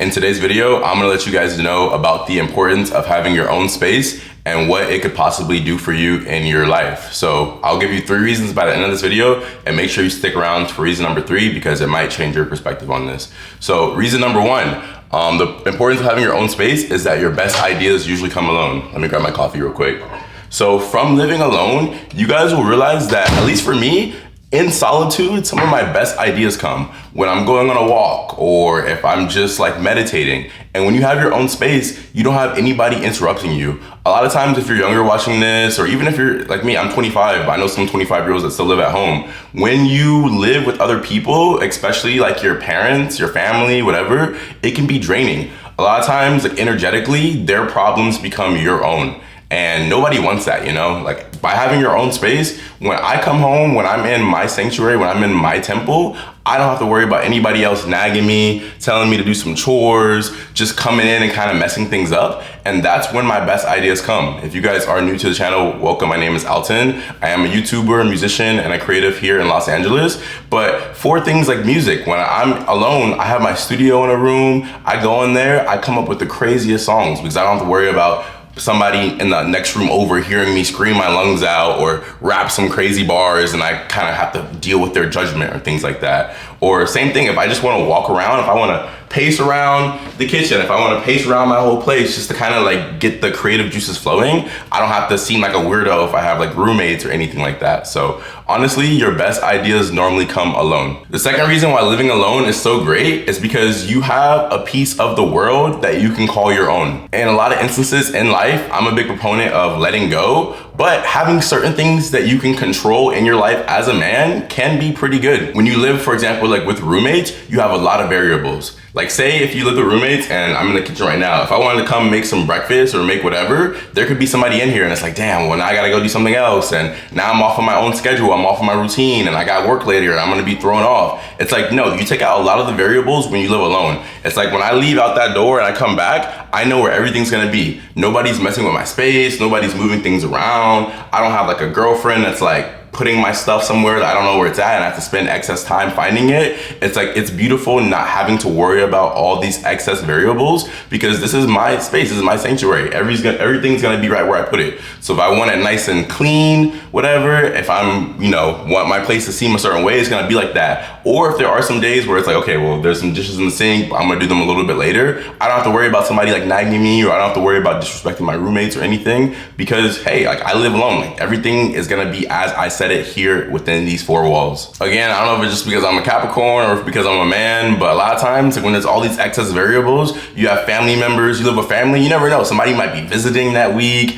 In today's video, I'm gonna let you guys know about the importance of having your own space and what it could possibly do for you in your life. So I'll give you 3 reasons by the end of this video, and make sure you stick around for reason number 3 because it might change your perspective on this. So reason number 1, the importance of having your own space is that your best ideas usually come alone. Let me grab my coffee real quick. So from living alone, you guys will realize that, at least for me, in solitude, some of my best ideas come when I'm going on a walk or if I'm just like meditating. And when you have your own space, you don't have anybody interrupting you. A lot of times if you're younger watching this, or even if you're like me, I'm 25, but I know some 25-year-olds that still live at home. When you live with other people, especially like your parents, your family, whatever, it can be draining. A lot of times, like energetically, their problems become your own. And nobody wants that, you know? Like, by having your own space, when I come home, when I'm in my sanctuary, when I'm in my temple, I don't have to worry about anybody else nagging me, telling me to do some chores, just coming in and kind of messing things up. And that's when my best ideas come. If you guys are new to the channel, welcome. My name is Alton. I am a YouTuber, a musician, and a creative here in Los Angeles. But for things like music, when I'm alone, I have my studio in a room. I go in there, I come up with the craziest songs because I don't have to worry about somebody in the next room over hearing me scream my lungs out or rap some crazy bars, and I kind of have to deal with their judgment or things like that. Or same thing, if I just want to walk around, if I want to pace around the kitchen, if I want to pace around my whole place just to kind of like get the creative juices flowing, I don't have to seem like a weirdo if I have like roommates or anything like that. So honestly, your best ideas normally come alone. The second reason why living alone is so great is because you have a piece of the world that you can call your own. In a lot of instances in life, I'm a big proponent of letting go, but having certain things that you can control in your life as a man can be pretty good. When you live, for example, like with roommates, you have a lot of variables. Like say if you live with roommates and I'm in the kitchen right now, if I wanted to come make some breakfast or make whatever, there could be somebody in here and it's like, damn, well now I gotta go do something else. And now I'm off of my own schedule, I'm off of my routine, and I got work later and I'm gonna be thrown off. It's like, no, you take out a lot of the variables when you live alone. It's like when I leave out that door and I come back, I know where everything's gonna be. Nobody's messing with my space, nobody's moving things around. I don't have like a girlfriend that's like putting my stuff somewhere that I don't know where it's at and I have to spend excess time finding it. It's like, it's beautiful not having to worry about all these excess variables because this is my space, this is my sanctuary. Everything's gonna be right where I put it. So if I want it nice and clean, whatever, if I'm, want my place to seem a certain way, it's gonna be like that. Or if there are some days where it's like, okay, well, there's some dishes in the sink, I'm gonna do them a little bit later. I don't have to worry about somebody like nagging me, or I don't have to worry about disrespecting my roommates or anything because, hey, like I live alone. Like everything is gonna be as I said it here within these 4 walls. Again, I don't know if it's just because I'm a Capricorn or if because I'm a man, but a lot of times like when there's all these excess variables, you have family members, you live with family, you never know. Somebody might be visiting that week.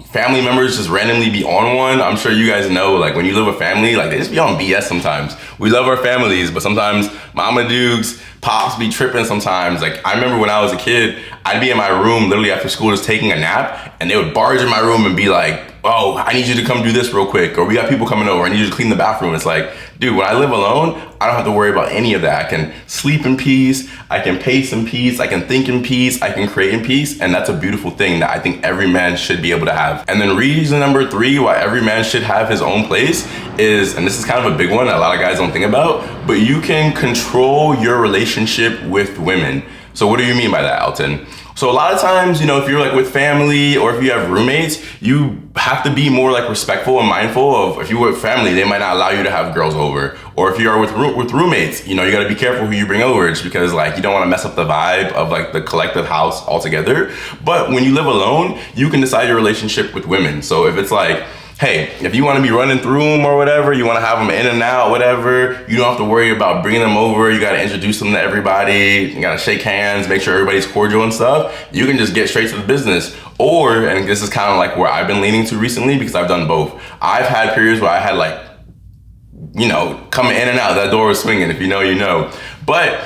Family members just randomly be on one. I'm sure you guys know, like when you live with family, like they just be on BS sometimes. We love our families, but sometimes Mama Dukes, Pops be tripping sometimes. Like I remember when I was a kid, I'd be in my room literally after school just taking a nap, and they would barge in my room and be like, oh, I need you to come do this real quick, or we got people coming over, I need you to clean the bathroom. It's like, dude, when I live alone, I don't have to worry about any of that. I can sleep in peace, I can pace in peace, I can think in peace, I can create in peace, and that's a beautiful thing that I think every man should be able to have. And then reason number 3 why every man should have his own place is, and this is kind of a big one that a lot of guys don't think about, but you can control your relationship with women. So what do you mean by that, Alton? So a lot of times, if you're like with family or if you have roommates, you have to be more like respectful and mindful of, if you're with family, they might not allow you to have girls over. Or if you are with roommates, you gotta be careful who you bring over, just because like you don't wanna mess up the vibe of like the collective house altogether. But when you live alone, you can decide your relationship with women. So if it's like, hey, if you want to be running through them or whatever, you want to have them in and out, whatever, you don't have to worry about bringing them over. You got to introduce them to everybody. You got to shake hands, make sure everybody's cordial and stuff. You can just get straight to the business. Or, and this is kind of like where I've been leaning to recently because I've done both. I've had periods where I had like, coming in and out, that door was swinging. If you know, you know. But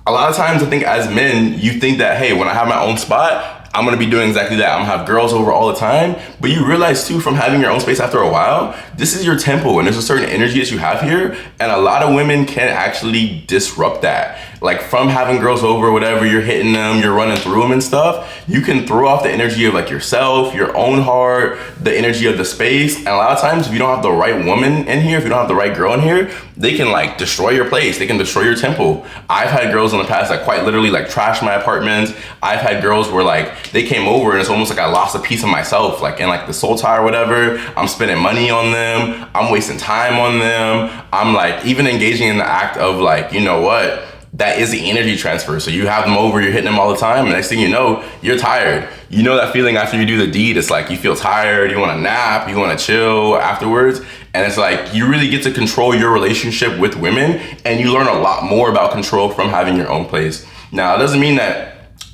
a lot of times I think as men, you think that, hey, when I have my own spot, I'm gonna be doing exactly that. I'm gonna have girls over all the time. But you realize too, from having your own space after a while, this is your temple and there's a certain energy that you have here. And a lot of women can actually disrupt that. Like from having girls over, whatever, you're hitting them, you're running through them and stuff, you can throw off the energy of like yourself, your own heart, the energy of the space. And a lot of times if you don't have the right woman in here, if you don't have the right girl in here, they can like destroy your place. They can destroy your temple. I've had girls in the past that quite literally like trash my apartment. I've had girls where like they came over and it's almost like I lost a piece of myself, like in like the soul tie or whatever. I'm spending money on them. I'm wasting time on them. I'm like even engaging in the act of like, you know what? That is the energy transfer. So you have them over, you're hitting them all the time, and next thing you know, you're tired. You know that feeling after you do the deed, it's like you feel tired, you wanna nap, you wanna chill afterwards. And it's like you really get to control your relationship with women, and you learn a lot more about control from having your own place. Now, it doesn't mean that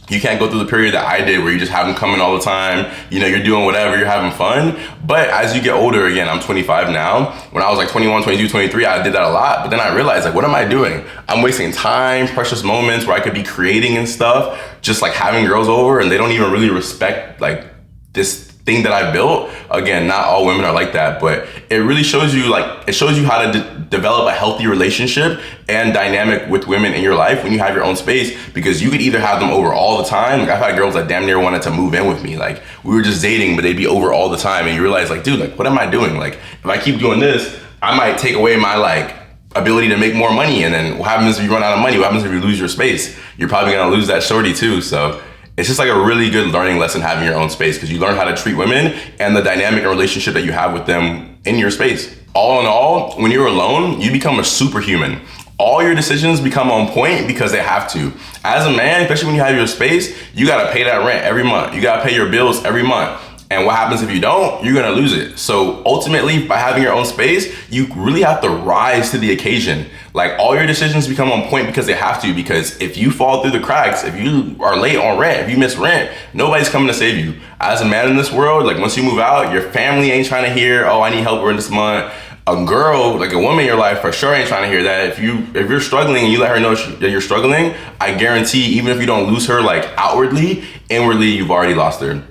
you can't go through the period that I did where you just have them coming all the time. You know, you're doing whatever, you're having fun. But as you get older, again, I'm 25 now. When I was like 21, 22, 23, I did that a lot. But then I realized like, what am I doing? I'm wasting time, precious moments where I could be creating and stuff, just like having girls over and they don't even really respect like this thing that I built. Again, not all women are like that, but it really shows you like, it shows you how to develop a healthy relationship and dynamic with women in your life when you have your own space, because you could either have them over all the time. Like I've had girls that damn near wanted to move in with me. Like we were just dating, but they'd be over all the time. And you realize like, dude, like what am I doing? Like if I keep doing this, I might take away my like ability to make more money. And then what happens if you run out of money? What happens if you lose your space? You're probably gonna lose that shorty too. So it's just like a really good learning lesson having your own space, because you learn how to treat women and the dynamic and relationship that you have with them in your space. All in all, when you're alone, you become a superhuman. All your decisions become on point because they have to. As a man, especially when you have your space, you gotta pay that rent every month. You gotta pay your bills every month. And what happens if you don't? You're gonna lose it. So ultimately, by having your own space, you really have to rise to the occasion. Like all your decisions become on point because they have to, because if you fall through the cracks, if you are late on rent, if you miss rent, nobody's coming to save you. As a man in this world, like once you move out, your family ain't trying to hear, oh, I need help rent this month. A girl, like a woman in your life for sure ain't trying to hear that. If you're struggling and you let her know that you're struggling, I guarantee even if you don't lose her like outwardly, inwardly, you've already lost her.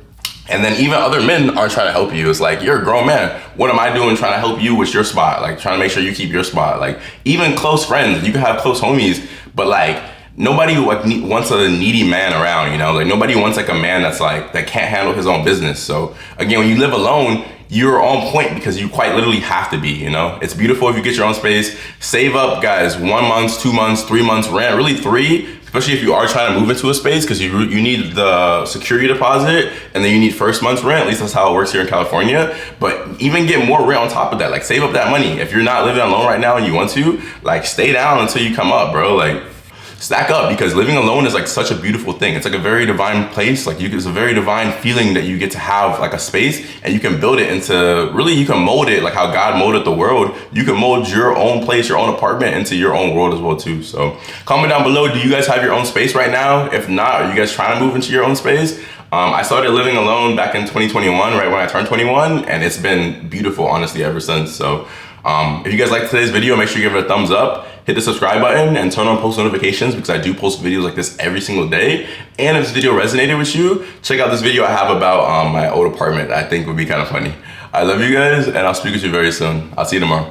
And then even other men aren't trying to help you. It's like, you're a grown man. What am I doing trying to help you with your spot? Like trying to make sure you keep your spot. Like even close friends, you can have close homies, but like nobody like wants a needy man around, you know? Like nobody wants like a man that's like, that can't handle his own business. So again, when you live alone, you're on point because you quite literally have to be, you know? It's beautiful if you get your own space. Save up, guys, 1 month, 2 months, 3 months rent, really 3, especially if you are trying to move into a space, because you need the security deposit and then you need first month's rent. At least that's how it works here in California. But even get more rent on top of that. Like save up that money. If you're not living alone right now and you want to, like stay down until you come up, bro. Like stack up, because living alone is like such a beautiful thing. It's like a very divine place. Like it's a very divine feeling that you get to have like a space, and you can build it into, really you can mold it like how God molded the world. You can mold your own place, your own apartment into your own world as well too. So comment down below, do you guys have your own space right now? If not, are you guys trying to move into your own space? I started living alone back in 2021, right when I turned 21, and it's been beautiful, honestly, ever since. So if you guys liked today's video, make sure you give it a thumbs up, hit the subscribe button, and turn on post notifications, because I do post videos like this every single day. And if this video resonated with you, check out this video I have about my old apartment that I think would be kind of funny. I love you guys, and I'll speak with you very soon. I'll see you tomorrow.